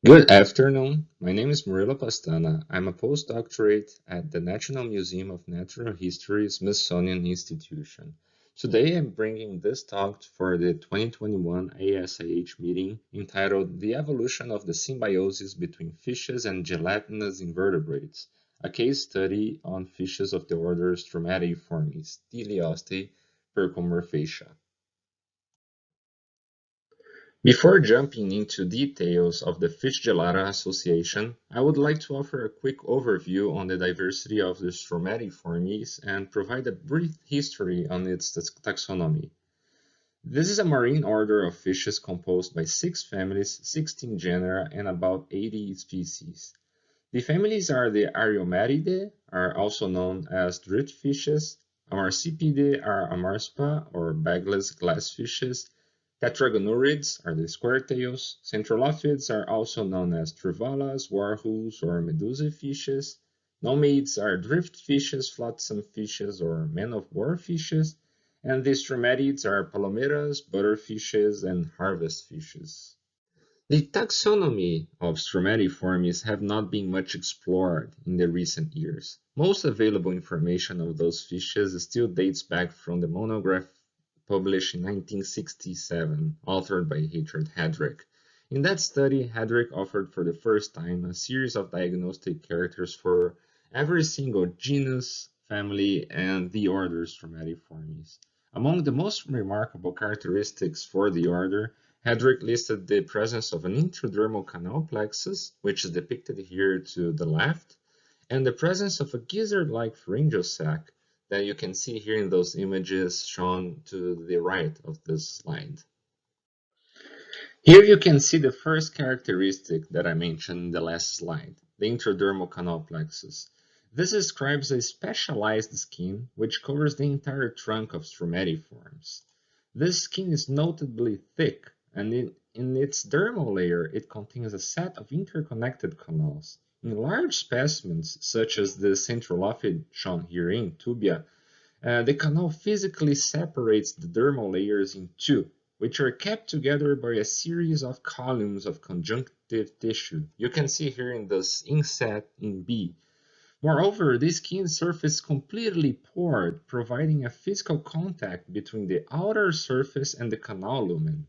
Good afternoon. My name is Murilo Pastana. I'm a postdoctorate at the National Museum of Natural History Smithsonian Institution. Today I'm bringing this talk for the 2021 ASIH meeting entitled The Evolution of the Symbiosis Between Fishes and Gelatinous Invertebrates, a case study on fishes of the order Stromateiformes, Teleoste, Percomorphacia. Before jumping into details of the fish-gelata association, I would like to offer a quick overview on the diversity of the Stromateiformes and provide a brief history on its taxonomy. This is a marine order of fishes composed by 6 families, 16 genera, and about 80 species. The families are the Ariomatidae, are also known as driftfishes, Amarsipidae are Amarspa or bagless glassfishes, Tetragonurids are the squaretails, Centralophids are also known as trivalas, warhols, or medusifishes, Nomids are driftfishes, flotsam fishes, or men-of-war fishes, and the Stromatids are palomeras, butterfishes, and harvest fishes. The taxonomy of Stromateiformes have not been much explored in the recent years. Most available information of those fishes still dates back from the monograph published in 1967, authored by Richard Hedrick. In that study, Hedrick offered for the first time a series of diagnostic characters for every single genus, family, and the order Stromateiformes. Among the most remarkable characteristics for the order, Hedrick listed the presence of an intradermal canal plexus, which is depicted here to the left, and the presence of a gizzard-like pharyngeal sac that you can see here in those images shown to the right of this slide. Here you can see the first characteristic that I mentioned in the last slide, the intradermal canal plexus. This describes a specialized skin which covers the entire trunk of Stromateiformes. This skin is notably thick, and in its dermal layer it contains a set of interconnected canals. In large specimens, such as the centralophid shown here in Tubia, the canal physically separates the dermal layers in two, which are kept together by a series of columns of conjunctive tissue. You can see here in this inset in B. Moreover, the skin surface is completely pored, providing a physical contact between the outer surface and the canal lumen,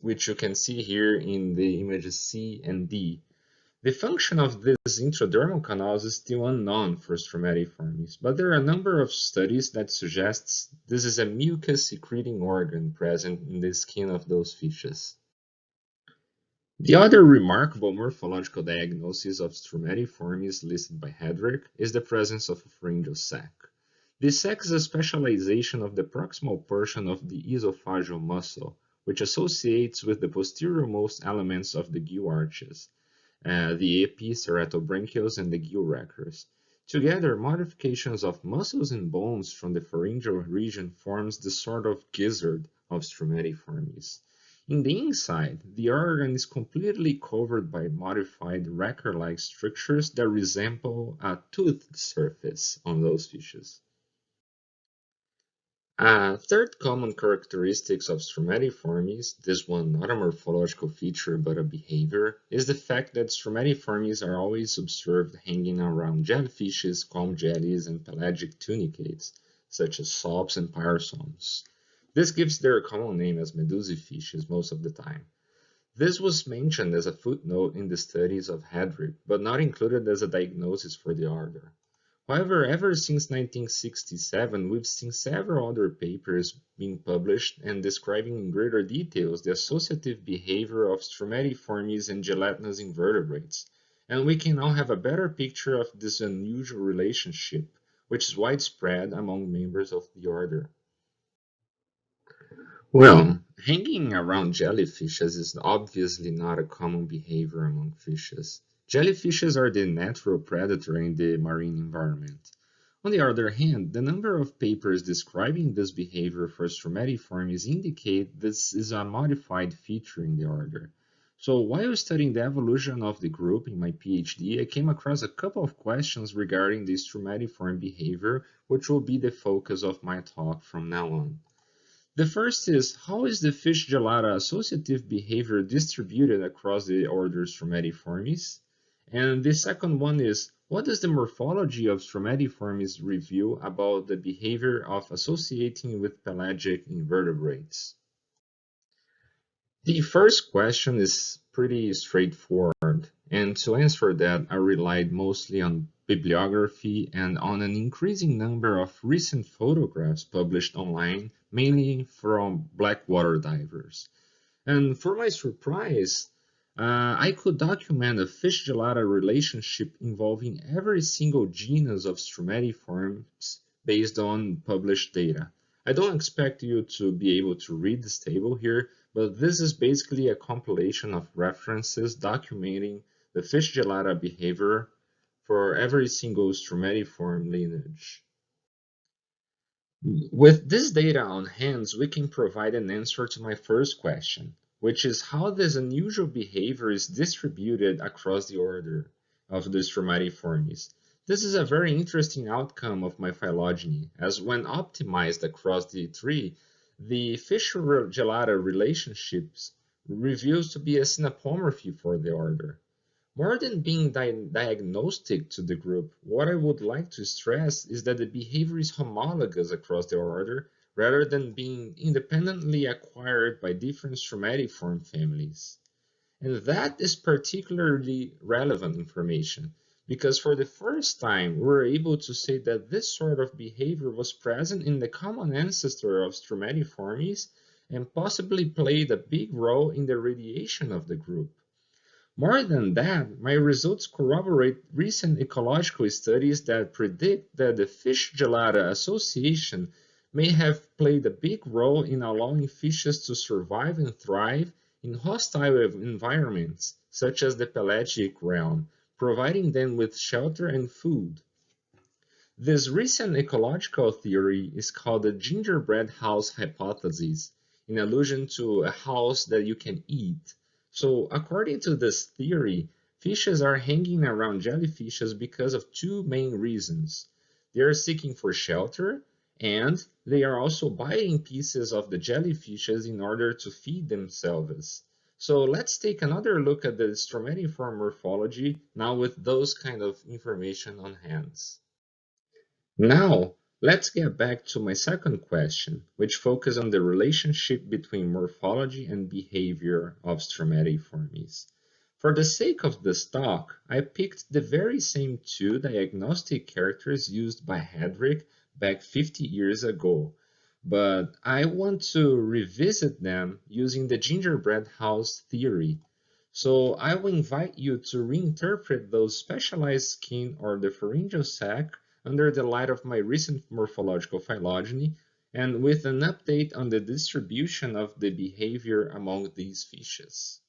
which you can see here in the images C and D. The function of these intradermal canals is still unknown for Stromateiformes, but there are a number of studies that suggest this is a mucus-secreting organ present in the skin of those fishes. The other remarkable morphological diagnosis of Stromateiformes listed by Hedrick is the presence of a pharyngeal sac. This sac is a specialization of the proximal portion of the esophageal muscle, which associates with the posteriormost elements of the gill arches, the epi, ceratobranchials, and the gill wrackers. Together, modifications of muscles and bones from the pharyngeal region forms the sort of gizzard of Stromateiformes. In the inside, the organ is completely covered by modified wracker-like structures that resemble a toothed surface on those fishes. A third common characteristic of Stromateiformes, this one not a morphological feature but a behavior, is the fact that Stromateiformes are always observed hanging around jellyfishes, calm jellies, and pelagic tunicates, such as salps and pyrosomes. This gives their common name as medusifishes most of the time. This was mentioned as a footnote in the studies of Hedrick, but not included as a diagnosis for the order. However, ever since 1967, we've seen several other papers being published and describing in greater details the associative behavior of Stromateiformes and gelatinous invertebrates, and we can now have a better picture of this unusual relationship, which is widespread among members of the order. Well, hanging around jellyfishes is obviously not a common behavior among fishes. Jellyfishes are the natural predator in the marine environment. On the other hand, the number of papers describing this behavior for Stromateiformes indicate this is a modified feature in the order. So while studying the evolution of the group in my PhD, I came across a couple of questions regarding the Stromateiform behavior, which will be the focus of my talk from now on. The first is, how is the fish-gelata associative behavior distributed across the order Stromateiformes? And the second one is, what does the morphology of Stromateiformes reveal about the behavior of associating with pelagic invertebrates? The first question is pretty straightforward, and to answer that, I relied mostly on bibliography and on an increasing number of recent photographs published online, mainly from blackwater divers. And for my surprise, I could document a fish-gelata relationship involving every single genus of Stromateiformes based on published data. I don't expect you to be able to read this table here, but this is basically a compilation of references documenting the fish-gelata behavior for every single Stromateiform lineage. With this data on hand, we can provide an answer to my first question, which is how this unusual behavior is distributed across the order of the Stromateiformes. This is a very interesting outcome of my phylogeny, as when optimized across the tree, the fish-gelata relationships reveals to be a synapomorphy for the order. More than being diagnostic to the group, what I would like to stress is that the behavior is homologous across the order rather than being independently acquired by different Stromateiform families. And that is particularly relevant information because for the first time we're able to say that this sort of behavior was present in the common ancestor of Stromateiformes and possibly played a big role in the radiation of the group. More than that, my results corroborate recent ecological studies that predict that the fish-gelata association may have played a big role in allowing fishes to survive and thrive in hostile environments, such as the pelagic realm, providing them with shelter and food. This recent ecological theory is called the gingerbread house hypothesis, in allusion to a house that you can eat. So, according to this theory, fishes are hanging around jellyfishes because of two main reasons. They are seeking for shelter, and they are also biting pieces of the jellyfishes in order to feed themselves. So let's take another look at the stromateiform morphology now with those kind of information on hand. Now, let's get back to my second question, which focuses on the relationship between morphology and behavior of stromateiformes. For the sake of this talk, I picked the very same two diagnostic characters used by Hedrick back 50 years ago, but I want to revisit them using the gingerbread house theory. So I will invite you to reinterpret those specialized skin or the pharyngeal sac under the light of my recent morphological phylogeny and with an update on the distribution of the behavior among these fishes.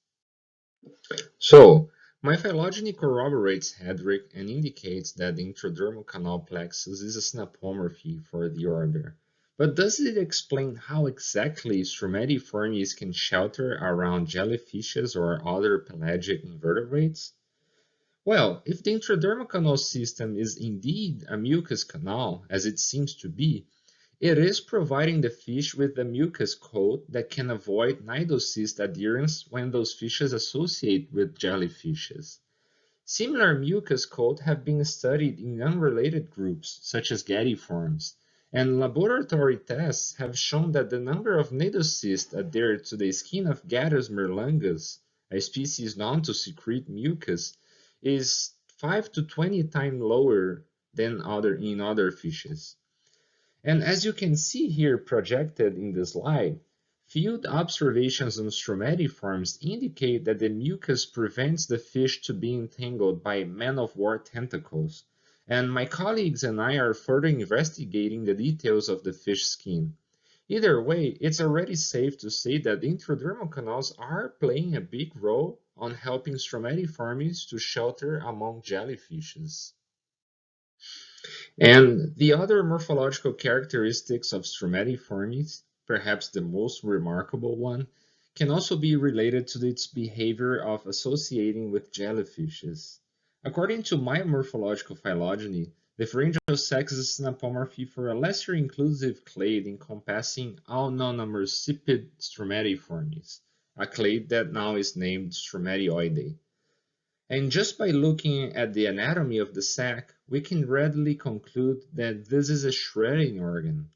So, my phylogeny corroborates Hedrick and indicates that the intradermal canal plexus is a synapomorphy for the order. But does it explain how exactly Stromateiformes can shelter around jellyfishes or other pelagic invertebrates? Well, if the intradermal canal system is indeed a mucus canal, as it seems to be, it is providing the fish with a mucus coat that can avoid nidocyst adherence when those fishes associate with jellyfishes. Similar mucus coat have been studied in unrelated groups, such as Gadiformes, and laboratory tests have shown that the number of nidocysts adhered to the skin of Gadus merlangus, a species known to secrete mucus, is 5 to 20 times lower than in other fishes. And as you can see here projected in the slide, field observations on stromateiforms indicate that the mucus prevents the fish to be entangled by man-of-war tentacles, and my colleagues and I are further investigating the details of the fish skin. Either way, it's already safe to say that the intradermal canals are playing a big role on helping stromateiformes to shelter among jellyfishes. And the other morphological characteristics of Stromateiformes, perhaps the most remarkable one, can also be related to its behavior of associating with jellyfishes. According to my morphological phylogeny, Differential sex is a synapomorphy for a lesser inclusive clade encompassing all non-amersipid Stromateiformes, a clade that now is named Stromatioideae. And just by looking at the anatomy of the sac, we can readily conclude that this is a shredding organ.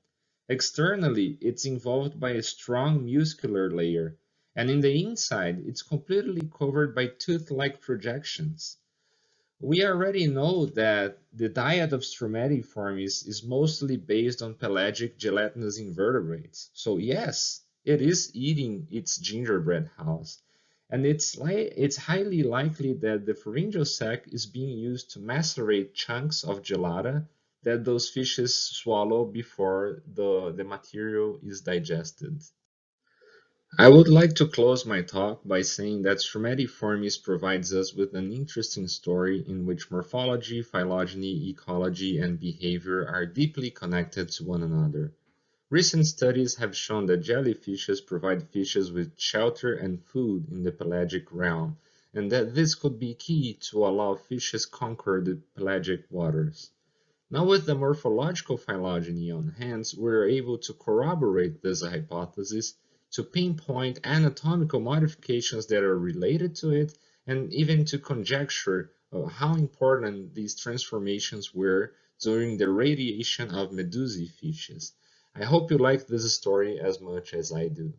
Externally, it's involved by a strong muscular layer, and in the inside, it's completely covered by tooth-like projections. We already know that the diet of Stromateiformes is mostly based on pelagic gelatinous invertebrates. So yes, it is eating its gingerbread house. And it's highly likely that the pharyngeal sac is being used to macerate chunks of gelata that those fishes swallow before the material is digested. I would like to close my talk by saying that Stromateiformes provides us with an interesting story in which morphology, phylogeny, ecology, and behavior are deeply connected to one another. Recent studies have shown that jellyfishes provide fishes with shelter and food in the pelagic realm, and that this could be key to allow fishes conquer the pelagic waters. Now, with the morphological phylogeny on hand, we are able to corroborate this hypothesis, to pinpoint anatomical modifications that are related to it, and even to conjecture how important these transformations were during the radiation of medusae fishes. I hope you like this story as much as I do.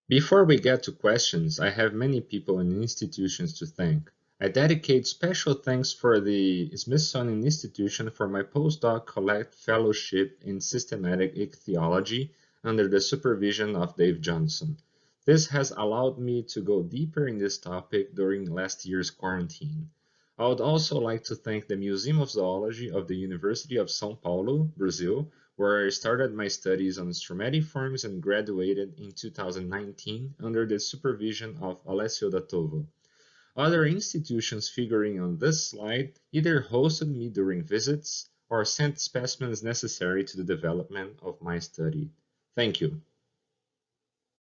Before we get to questions, I have many people and institutions to thank. I dedicate special thanks for the Smithsonian Institution for my postdoc collect fellowship in systematic ichthyology under the supervision of Dave Johnson. This has allowed me to go deeper in this topic during last year's quarantine. I would also like to thank the Museum of Zoology of the University of São Paulo, Brazil, where I started my studies on Stromateiformes and graduated in 2019 under the supervision of Alessio Dattovo. Other institutions figuring on this slide either hosted me during visits or sent specimens necessary to the development of my study. Thank you.